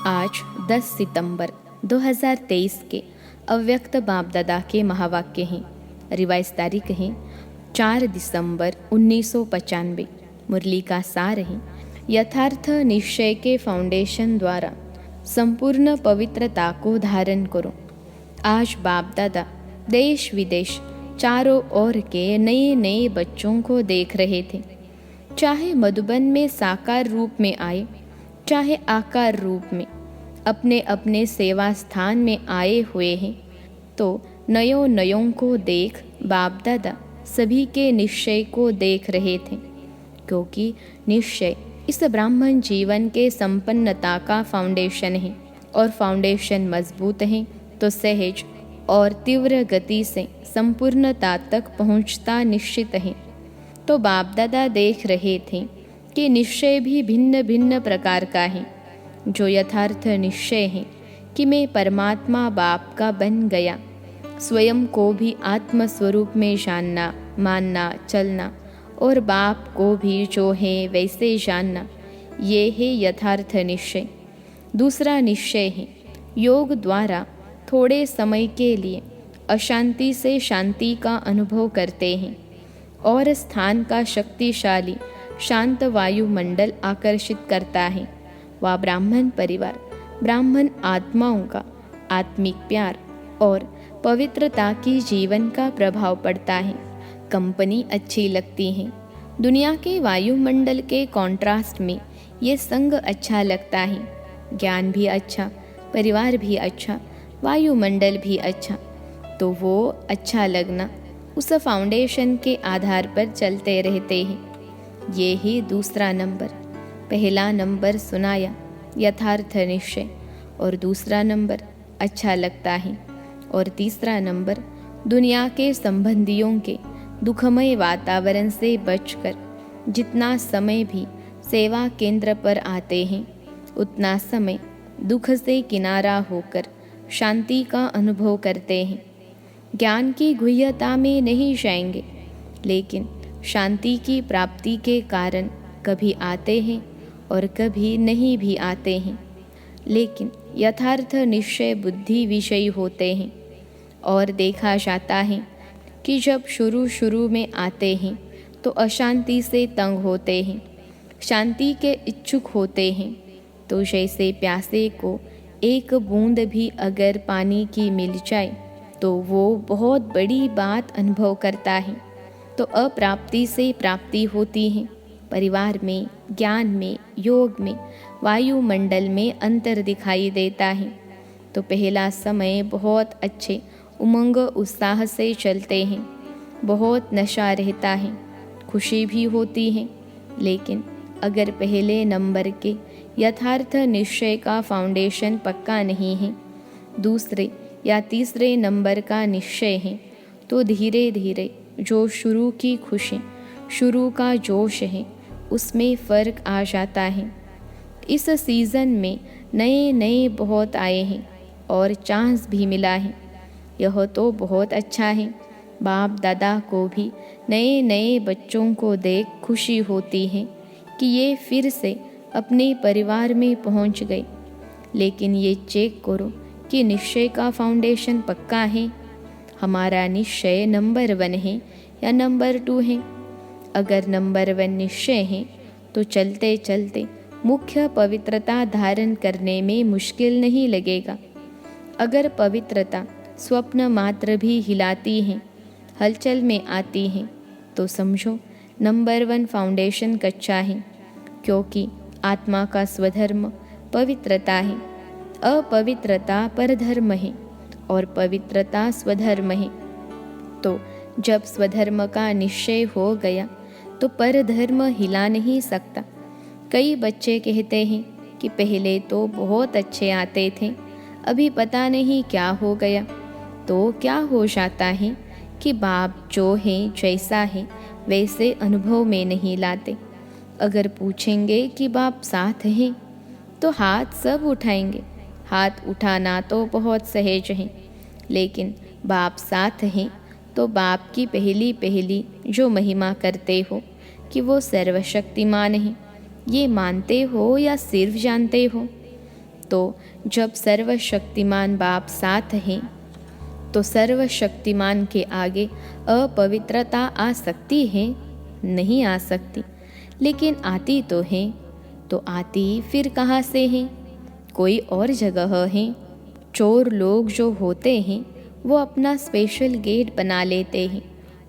आज 10 सितंबर 2023 के अव्यक्त बाप दादा के महावाक्य हैं। रिवाइज तारीख है 4 दिसंबर 1995। मुरली का सार है, यथार्थ निश्चय के फाउंडेशन द्वारा संपूर्ण पवित्रता को धारण करो। आज बाप दादा देश विदेश चारों ओर के नए नए बच्चों को देख रहे थे। चाहे मधुबन में साकार रूप में आए, चाहे आकार रूप में अपने अपने सेवा स्थान में आए हुए हैं, तो नयों नयों को देख बाप दादा सभी के निश्चय को देख रहे थे। क्योंकि निश्चय इस ब्राह्मण जीवन के संपन्नता का फाउंडेशन है, और फाउंडेशन मजबूत है तो सहज और तीव्र गति से संपूर्णता तक पहुंचता निश्चित है। तो बाप दादा देख रहे थे कि निश्चय भी भिन्न भिन्न प्रकार का है। जो यथार्थ निश्चय है कि मैं परमात्मा बाप का बन गया, स्वयं को भी आत्म स्वरूप में जानना, मानना, चलना, और बाप को भी जो है वैसे जानना, ये है यथार्थ निश्चय। दूसरा निश्चय है योग द्वारा थोड़े समय के लिए अशांति से शांति का अनुभव करते हैं, और स्थान का शक्तिशाली शांत वायुमंडल आकर्षित करता है। वह ब्राह्मण परिवार, ब्राह्मण आत्माओं का आत्मिक प्यार और पवित्रता की जीवन का प्रभाव पड़ता है। कंपनी अच्छी लगती है। दुनिया के वायुमंडल के कॉन्ट्रास्ट में ये संग अच्छा लगता है। ज्ञान भी अच्छा, परिवार भी अच्छा, वायुमंडल भी अच्छा। तो वो अच्छा लगना उस फाउंडेशन के आधार पर चलते रहते हैं। ये ही दूसरा नंबर। पहला नंबर सुनाया यथार्थ निश्चय, और दूसरा नंबर अच्छा लगता है, और तीसरा नंबर दुनिया के संबंधियों के दुखमय वातावरण से बचकर जितना समय भी सेवा केंद्र पर आते हैं, उतना समय दुख से किनारा होकर शांति का अनुभव करते हैं। ज्ञान की गुह्यता में नहीं जाएंगे, लेकिन शांति की प्राप्ति के कारण कभी आते हैं और कभी नहीं भी आते हैं। लेकिन यथार्थ निश्चय बुद्धि विषयी होते हैं, और देखा जाता है कि जब शुरू में आते हैं तो अशांति से तंग होते हैं, शांति के इच्छुक होते हैं। तो जैसे प्यासे को एक बूंद भी अगर पानी की मिल जाए तो वो बहुत बड़ी बात अनुभव करता है। तो अप्राप्ति से प्राप्ति होती है। परिवार में, ज्ञान में, योग में, वायुमंडल में अंतर दिखाई देता है। तो पहला समय बहुत अच्छे उमंग उत्साह से चलते हैं, बहुत नशा रहता है, खुशी भी होती है। लेकिन अगर पहले नंबर के यथार्थ निश्चय का फाउंडेशन पक्का नहीं है, दूसरे या तीसरे नंबर का निश्चय है, तो धीरे धीरे जो शुरू की खुशी, शुरू का जोश है, उसमें फ़र्क आ जाता है। इस सीज़न में नए नए बहुत आए हैं और चांस भी मिला है। यह तो बहुत अच्छा है। बाप दादा को भी नए नए बच्चों को देख खुशी होती है कि ये फिर से अपने परिवार में पहुंच गए। लेकिन ये चेक करो कि निश्चय का फाउंडेशन पक्का है। हमारा निश्चय नंबर 1 है या नंबर 2 है। अगर नंबर 1 निश्चय है तो चलते चलते मुख्य पवित्रता धारण करने में मुश्किल नहीं लगेगा। अगर पवित्रता स्वप्न मात्र भी हिलाती है, हलचल में आती है, तो समझो नंबर 1 फाउंडेशन कच्चा है। क्योंकि आत्मा का स्वधर्म पवित्रता है, अपवित्रता परधर्म है, और पवित्रता स्वधर्म है। तो जब स्वधर्म का निश्चय हो गया तो परधर्म हिला नहीं सकता। कई बच्चे कहते हैं कि पहले तो बहुत अच्छे आते थे, अभी पता नहीं क्या हो गया। तो क्या हो जाता है कि बाप जो है जैसा है वैसे अनुभव में नहीं लाते। अगर पूछेंगे कि बाप साथ हैं तो हाथ सब उठाएंगे। हाथ उठाना तो बहुत सहज है, लेकिन बाप साथ हैं तो बाप की पहली पहली जो महिमा करते हो कि वो सर्वशक्तिमान है, ये मानते हो या सिर्फ जानते हो? तो जब सर्वशक्तिमान बाप साथ हैं तो सर्वशक्तिमान के आगे अपवित्रता आ सकती है? नहीं आ सकती। लेकिन आती तो है, तो आती फिर कहाँ से है? कोई और जगह है। चोर लोग जो होते हैं वो अपना स्पेशल गेट बना लेते हैं।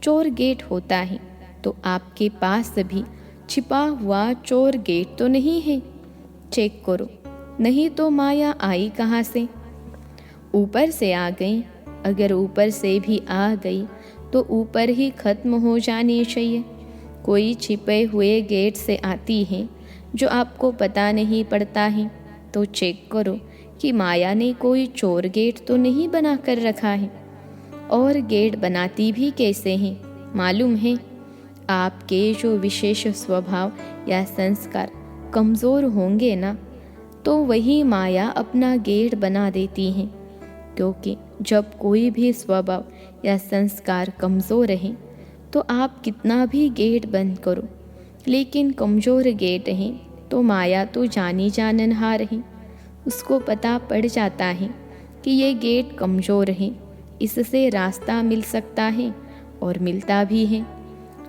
चोर गेट होता है तो आपके पास भी छिपा हुआ चोर गेट तो नहीं है? चेक करो। नहीं तो माया आई कहाँ से? ऊपर से आ गई। अगर ऊपर से भी आ गई तो ऊपर ही खत्म हो जानी चाहिए। कोई छिपे हुए गेट से आती है जो आपको पता नहीं पड़ता है, तो चेक करो कि माया ने कोई चोर गेट तो नहीं बना कर रखा है। और गेट बनाती भी कैसे हैं मालूम है? आपके जो विशेष स्वभाव या संस्कार कमज़ोर होंगे ना, तो वही माया अपना गेट बना देती है। क्योंकि जब कोई भी स्वभाव या संस्कार कमज़ोर है तो आप कितना भी गेट बंद करो, लेकिन कमज़ोर गेट है तो माया तो जानी जाननहार है। उसको पता पड़ जाता है कि ये गेट कमज़ोर है, इससे रास्ता मिल सकता है और मिलता भी है।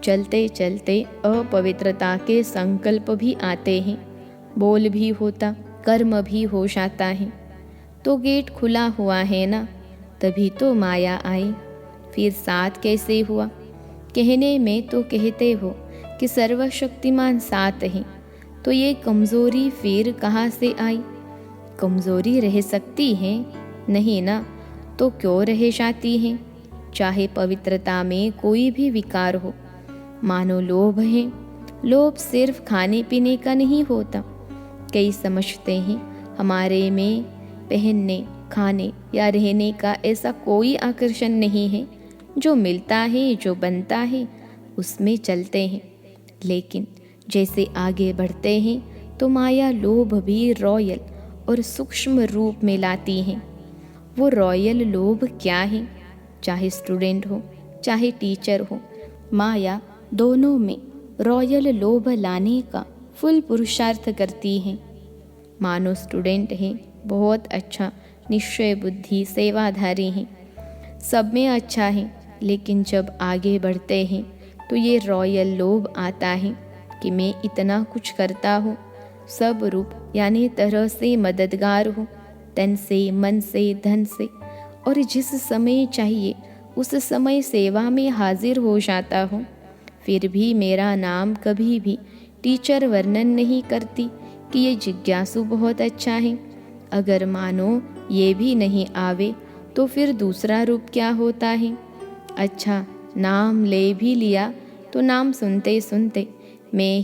चलते चलते अपवित्रता के संकल्प भी आते हैं, बोल भी होता, कर्म भी हो जाता है। तो गेट खुला हुआ है ना, तभी तो माया आई। फिर साथ कैसे हुआ? कहने में तो कहते हो कि सर्वशक्तिमान साथ है, तो ये कमज़ोरी फिर कहाँ से आई? कमज़ोरी रह सकती है? नहीं ना, तो क्यों रह जाती है? चाहे पवित्रता में कोई भी विकार हो। मानो लोभ है। लोभ सिर्फ खाने पीने का नहीं होता। कई समझते हैं हमारे में पहनने, खाने या रहने का ऐसा कोई आकर्षण नहीं है। जो मिलता है, जो बनता है, उसमें चलते हैं। लेकिन जैसे आगे बढ़ते हैं तो माया लोभ भी रॉयल और सूक्ष्म रूप में लाती है। वो रॉयल लोभ क्या है? चाहे स्टूडेंट हो, चाहे टीचर हो, माया दोनों में रॉयल लोभ लाने का फुल पुरुषार्थ करती है। मानो स्टूडेंट है, बहुत अच्छा, निश्चय बुद्धि, सेवाधारी हैं, सब में अच्छा है। लेकिन जब आगे बढ़ते हैं तो ये रॉयल लोभ आता है कि मैं इतना कुछ करता हूँ, सब रूप यानी तरह से मददगार हूँ, तन से, मन से, धन से, और जिस समय चाहिए उस समय सेवा में हाजिर हो जाता हूँ। फिर भी मेरा नाम कभी भी टीचर वर्णन नहीं करती कि ये जिज्ञासु बहुत अच्छा है। अगर मानो ये भी नहीं आवे तो फिर दूसरा रूप क्या होता है? अच्छा, नाम ले भी लिया तो नाम सुनते सुनते मैं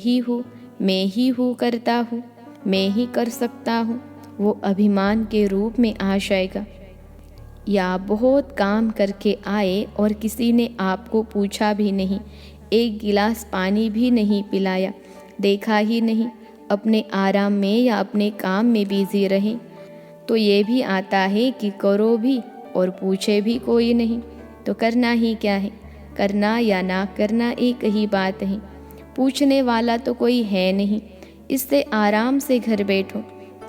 ही हूँ करता हूँ, मैं ही कर सकता हूँ, वो अभिमान के रूप में आ जाएगा। या बहुत काम करके आए और किसी ने आपको पूछा भी नहीं, एक गिलास पानी भी नहीं पिलाया, देखा ही नहीं, अपने आराम में या अपने काम में बिजी रहे, तो ये भी आता है कि करो भी और पूछे भी कोई नहीं। तो करना ही क्या है? करना या ना करना एक ही बात है। पूछने वाला तो कोई है नहीं, इससे आराम से घर बैठो,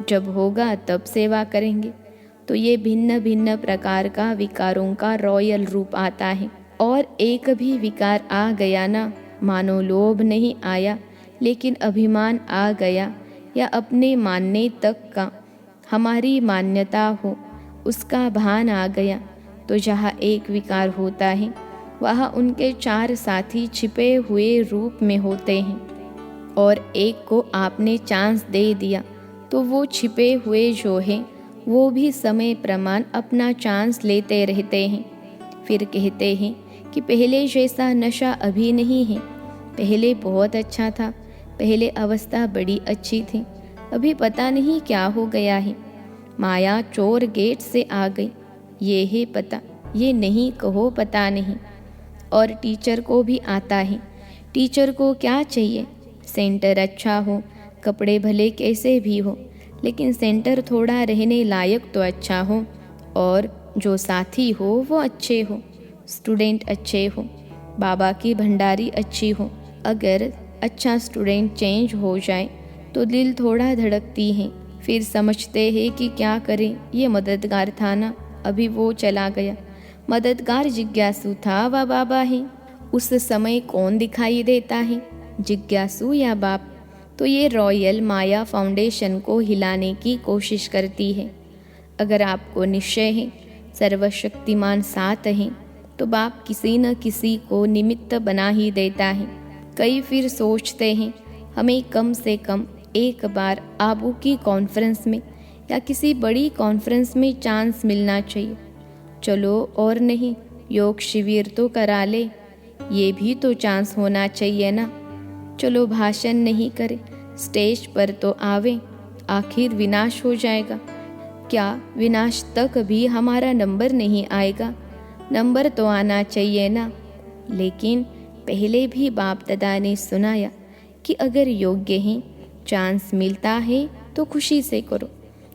जब होगा तब सेवा करेंगे। तो ये भिन्न भिन्न प्रकार का विकारों का रॉयल रूप आता है। और एक भी विकार आ गया ना, मानो लोभ नहीं आया लेकिन अभिमान आ गया, या अपने मानने तक का हमारी मान्यता हो उसका भान आ गया, तो जहाँ एक विकार होता है वहाँ उनके 4 साथी छिपे हुए रूप में होते हैं। और एक को आपने चांस दे दिया तो वो छिपे हुए जो हैं वो भी समय प्रमाण अपना चांस लेते रहते हैं। फिर कहते हैं कि पहले जैसा नशा अभी नहीं है, पहले बहुत अच्छा था, पहले अवस्था बड़ी अच्छी थी, अभी पता नहीं क्या हो गया है। माया चोर गेट से आ गई, ये है पता, ये नहीं कहो पता नहीं। और टीचर को भी आता है। टीचर को क्या चाहिए? सेंटर अच्छा हो, कपड़े भले कैसे भी हो, लेकिन सेंटर थोड़ा रहने लायक तो अच्छा हो, और जो साथी हो वो अच्छे हो, स्टूडेंट अच्छे हो, बाबा की भंडारी अच्छी हो। अगर अच्छा स्टूडेंट चेंज हो जाए तो दिल थोड़ा धड़कती है, फिर समझते हैं कि क्या करें, ये मददगार था ना, अभी वो चला गया। मददगार जिज्ञासु था व बाबा है। उस समय कौन दिखाई देता है, जिज्ञासु या बाप? तो ये रॉयल माया फाउंडेशन को हिलाने की कोशिश करती है। अगर आपको निश्चय है सर्वशक्तिमान साथ है, तो बाप किसी न किसी को निमित्त बना ही देता है। कई फिर सोचते हैं हमें कम से कम एक बार आबू की कॉन्फ्रेंस में या किसी बड़ी कॉन्फ्रेंस में चांस मिलना चाहिए। चलो और नहीं, योग शिविर तो करा ले, ये भी तो चांस होना चाहिए ना। चलो भाषण नहीं करे, स्टेज पर तो आवे, आखिर विनाश हो जाएगा। क्या विनाश तक भी हमारा नंबर नहीं आएगा? नंबर तो आना चाहिए ना। लेकिन पहले भी बाप दादा ने सुनाया कि अगर योग्य हैं, चांस मिलता है तो खुशी से करो।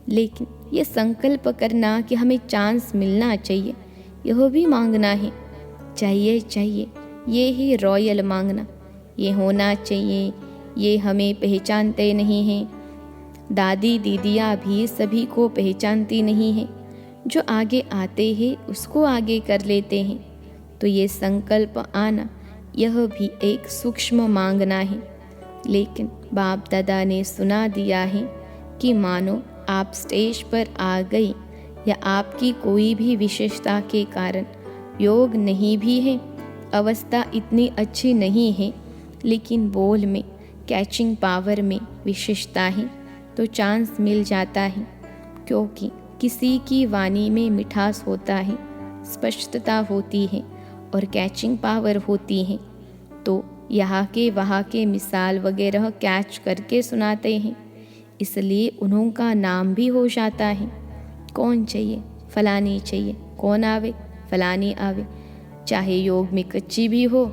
लेकिन ये संकल्प करना कि हमें चांस मिलना चाहिए, यह भी मांगना है। चाहिए चाहिए, ये ही रॉयल मांगना, ये होना चाहिए, ये हमें पहचानते नहीं हैं। दादी दीदियाँ भी सभी को पहचानती नहीं हैं। जो आगे आते हैं उसको आगे कर लेते हैं। तो ये संकल्प आना, यह भी एक सूक्ष्म मांगना है। लेकिन बाप दादा ने सुना दिया है कि मानो आप स्टेज पर आ गई या आपकी कोई भी विशेषता के कारण योग नहीं भी है, अवस्था इतनी अच्छी नहीं है, लेकिन बोल में, कैचिंग पावर में विशेषता है, तो चांस मिल जाता है। क्योंकि किसी की वाणी में मिठास होता है, स्पष्टता होती है और कैचिंग पावर होती है, तो यहाँ के वहाँ के मिसाल वगैरह कैच करके सुनाते हैं, इसलिए उन्हों का नाम भी हो जाता है। कौन चाहिए? फलानी चाहिए। कौन आवे? फलानी आवे। चाहे योग में कच्ची भी हो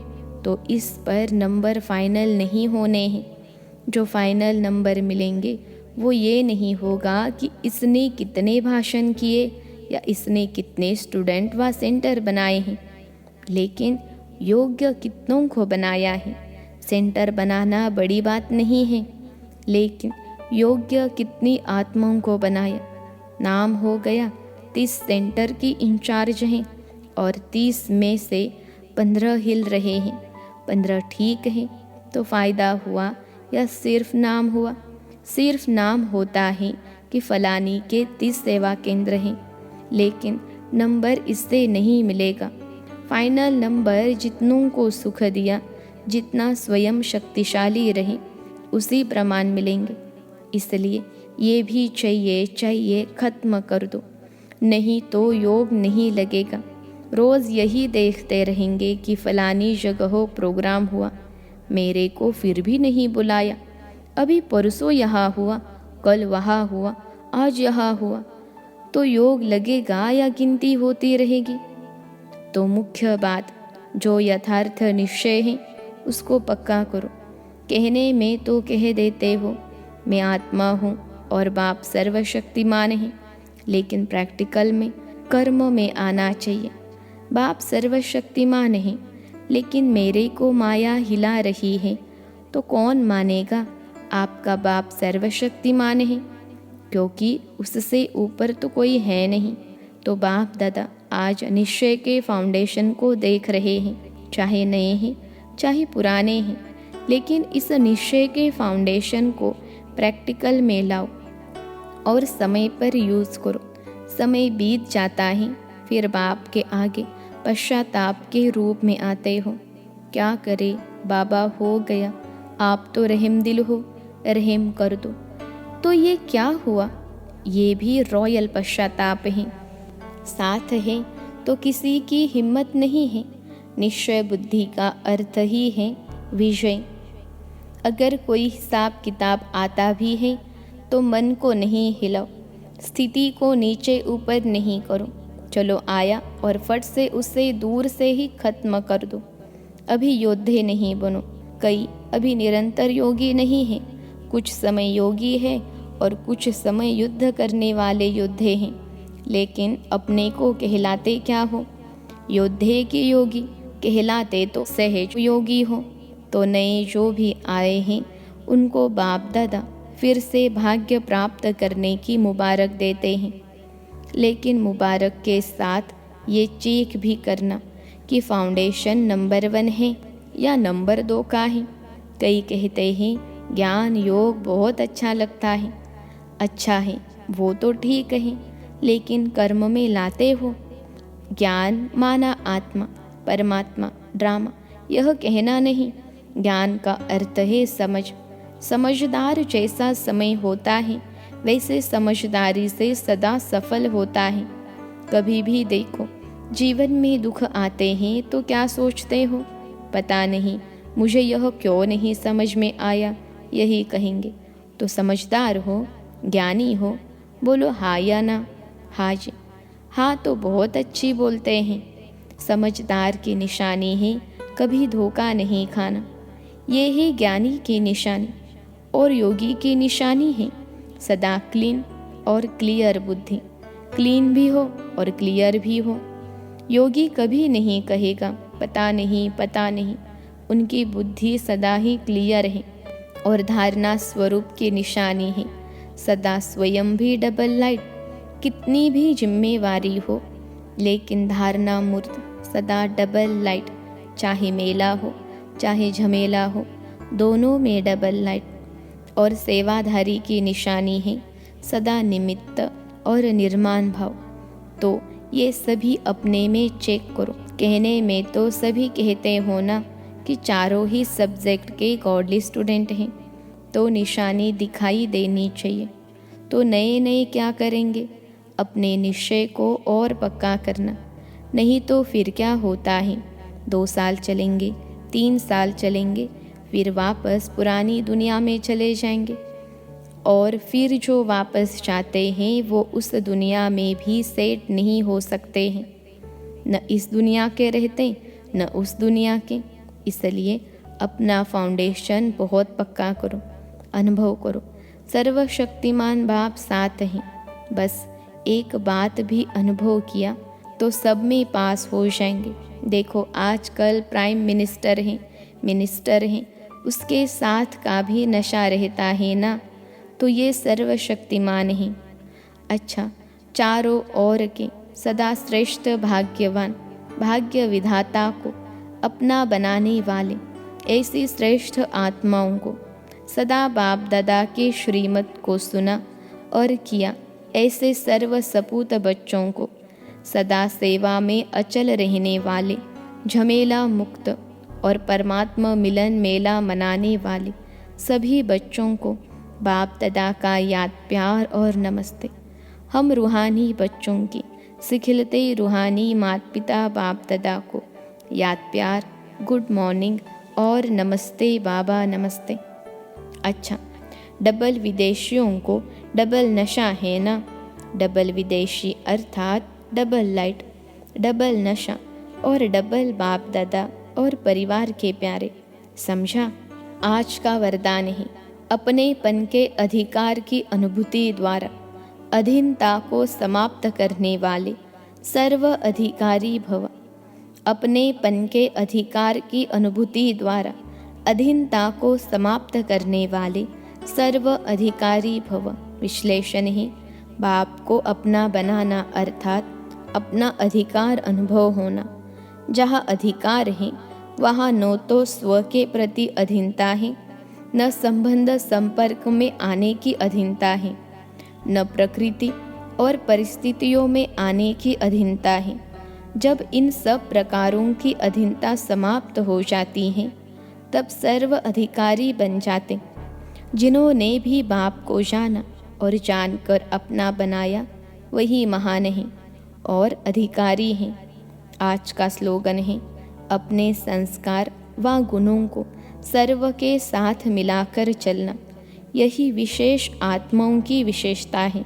तो इस पर नंबर फाइनल नहीं होने हैं। जो फाइनल नंबर मिलेंगे वो ये नहीं होगा कि इसने कितने भाषण किए या इसने कितने स्टूडेंट व सेंटर बनाए हैं, लेकिन योग्य कितनों को बनाया है। सेंटर बनाना बड़ी बात नहीं है, लेकिन योग्य कितनी आत्माओं को बनाया। नाम हो गया, 30 सेंटर की इंचार्ज हैं और 30 में से 15 हिल रहे हैं। 15 ठीक है तो फ़ायदा हुआ या सिर्फ नाम हुआ? सिर्फ नाम होता है कि फलानी के 30 सेवा केंद्र हैं, लेकिन नंबर इससे नहीं मिलेगा। फाइनल नंबर जितनों को सुख दिया, जितना स्वयं शक्तिशाली रहे, उसी प्रमाण मिलेंगे। इसलिए ये भी चाहिए खत्म कर दो, नहीं तो योग नहीं लगेगा। रोज़ यही देखते रहेंगे कि फलानी जगह प्रोग्राम हुआ, मेरे को फिर भी नहीं बुलाया। अभी परसों यहाँ हुआ, कल वहाँ हुआ, आज यहाँ हुआ, तो योग लगेगा या गिनती होती रहेगी? तो मुख्य बात, जो यथार्थ निश्चय है उसको पक्का करो। कहने में तो कह देते हो मैं आत्मा हूँ और बाप सर्वशक्तिमान है, लेकिन प्रैक्टिकल में, कर्म में आना चाहिए। बाप सर्वशक्तिमान है, लेकिन मेरे को माया हिला रही है, तो कौन मानेगा आपका बाप सर्वशक्तिमान है? क्योंकि उससे ऊपर तो कोई है नहीं। तो बाप दादा आज निश्चय के फाउंडेशन को देख रहे हैं, चाहे नए हैं चाहे पुराने हैं, लेकिन इस निश्चय के फाउंडेशन को प्रैक्टिकल में लाओ और समय पर यूज़ करो। समय बीत जाता है, फिर बाप के आगे पश्चाताप के रूप में आते हो। क्या करे, बाबा हो गया, आप तो रहम दिल हो, रहम कर दो। तो ये क्या हुआ? ये भी रॉयल पश्चाताप है। साथ है तो किसी की हिम्मत नहीं है। निश्चय बुद्धि का अर्थ ही है विजय। अगर कोई हिसाब किताब आता भी है तो मन को नहीं हिलाओ, स्थिति को नीचे ऊपर नहीं करो। चलो आया और फट से उससे दूर से ही खत्म कर दो। अभी योद्धे नहीं बनो। कई अभी निरंतर योगी नहीं हैं, कुछ समय योगी है और कुछ समय युद्ध करने वाले योद्धे हैं, लेकिन अपने को कहलाते क्या हो? योद्धे के योगी कहलाते तो सहज योगी हो। तो नए जो भी आए हैं उनको बाप दादा फिर से भाग्य प्राप्त करने की मुबारक देते हैं। लेकिन मुबारक के साथ ये चेक भी करना कि फाउंडेशन नंबर 1 है या नंबर 2 का है। कई कहते हैं ज्ञान योग बहुत अच्छा लगता है। अच्छा है, वो तो ठीक है, लेकिन कर्म में लाते हो। ज्ञान माना आत्मा, परमात्मा, ड्रामा, यह कहना नहीं। ज्ञान का अर्थ है समझ। समझदार जैसा समय होता है वैसे समझदारी से सदा सफल होता है। कभी भी देखो, जीवन में दुख आते हैं तो क्या सोचते हो? पता नहीं मुझे यह क्यों नहीं समझ में आया, यही कहेंगे। तो समझदार हो, ज्ञानी हो? बोलो हाँ या ना। हाँ जी। हाँ तो बहुत अच्छी बोलते हैं। समझदार की निशानी है कभी धोखा नहीं खाना। ये ही ज्ञानी की निशानी। और योगी की निशानी है सदा क्लीन और क्लियर बुद्धि। क्लीन भी हो और क्लियर भी हो। योगी कभी नहीं कहेगा पता नहीं पता नहीं। उनकी बुद्धि सदा ही क्लियर है। और धारणा स्वरूप की निशानी है सदा स्वयं भी डबल लाइट। कितनी भी जिम्मेवारी हो, लेकिन धारणा मूर्त सदा डबल लाइट। चाहे मेला हो चाहे झमेला हो, दोनों में डबल लाइट। और सेवाधारी की निशानी है सदा निमित्त और निर्माण भाव। तो ये सभी अपने में चेक करो। कहने में तो सभी कहते हो ना कि चारों ही सब्जेक्ट के गॉडली स्टूडेंट हैं, तो निशानी दिखाई देनी चाहिए। तो नए नए क्या करेंगे? अपने निश्चय को और पक्का करना। नहीं तो फिर क्या होता है, 2 साल चलेंगे, 3 साल चलेंगे, फिर वापस पुरानी दुनिया में चले जाएंगे। और फिर जो वापस जाते हैं वो उस दुनिया में भी सेट नहीं हो सकते हैं। न इस दुनिया के रहते न उस दुनिया के। इसलिए अपना फाउंडेशन बहुत पक्का करो, अनुभव करो। सर्वशक्तिमान बाप साथ हैं। बस एक बात भी अनुभव किया तो सब में पास हो जाएंगे। देखो आजकल प्राइम मिनिस्टर हैं, उसके साथ का भी नशा रहता है ना, तो ये सर्वशक्तिमान हैं। अच्छा, चारों ओर के सदा श्रेष्ठ भाग्यवान, भाग्य विधाता को अपना बनाने वाले, ऐसी श्रेष्ठ आत्माओं को सदा बाप दादा के श्रीमत को सुना और किया। ऐसे सर्व सपूत बच्चों को सदा सेवा में अचल रहने वाले, झमेला मुक्त और परमात्मा मिलन मेला मनाने वाले सभी बच्चों को बाप दादा का याद प्यार और नमस्ते। हम रूहानी बच्चों की सिखिलते रूहानी माता पिता बाप दादा को याद प्यार, गुड मॉर्निंग और नमस्ते बाबा नमस्ते। अच्छा, डबल विदेशियों को डबल नशा है ना। डबल विदेशी अर्थात डबल लाइट, डबल नशा और डबल बाप दादा और परिवार के प्यारे। समझा? आज का वरदान है अपनेपन के अधिकार की अनुभूति द्वारा अधीनता को समाप्त करने वाले सर्व अधिकारी भव। अपनेपन के अधिकार की अनुभूति द्वारा अधीनता को समाप्त करने वाले सर्व अधिकारी भव। विश्लेषण है बाप को अपना बनाना अर्थात अपना अधिकार अनुभव होना। जहाँ अधिकार है वहाँ न तो स्व के प्रति अधीनता है, न संबंध संपर्क में आने की अधीनता है, न प्रकृति और परिस्थितियों में आने की अधीनता है। जब इन सब प्रकारों की अधीनता समाप्त हो जाती है तब सर्व अधिकारी बन जाते। जिन्होंने भी बाप को जाना और जानकर अपना बनाया वही महान हैं और अधिकारी हैं। आज का स्लोगन है अपने संस्कार व गुणों को सर्व के साथ मिलाकर चलना। यही विशेष आत्माओं की विशेषता है।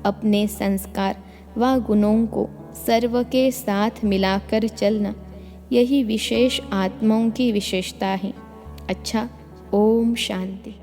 अपने संस्कार व गुणों को सर्व के साथ मिलाकर चलना, यही विशेष आत्माओं की विशेषता है। अच्छा, ओम शांति।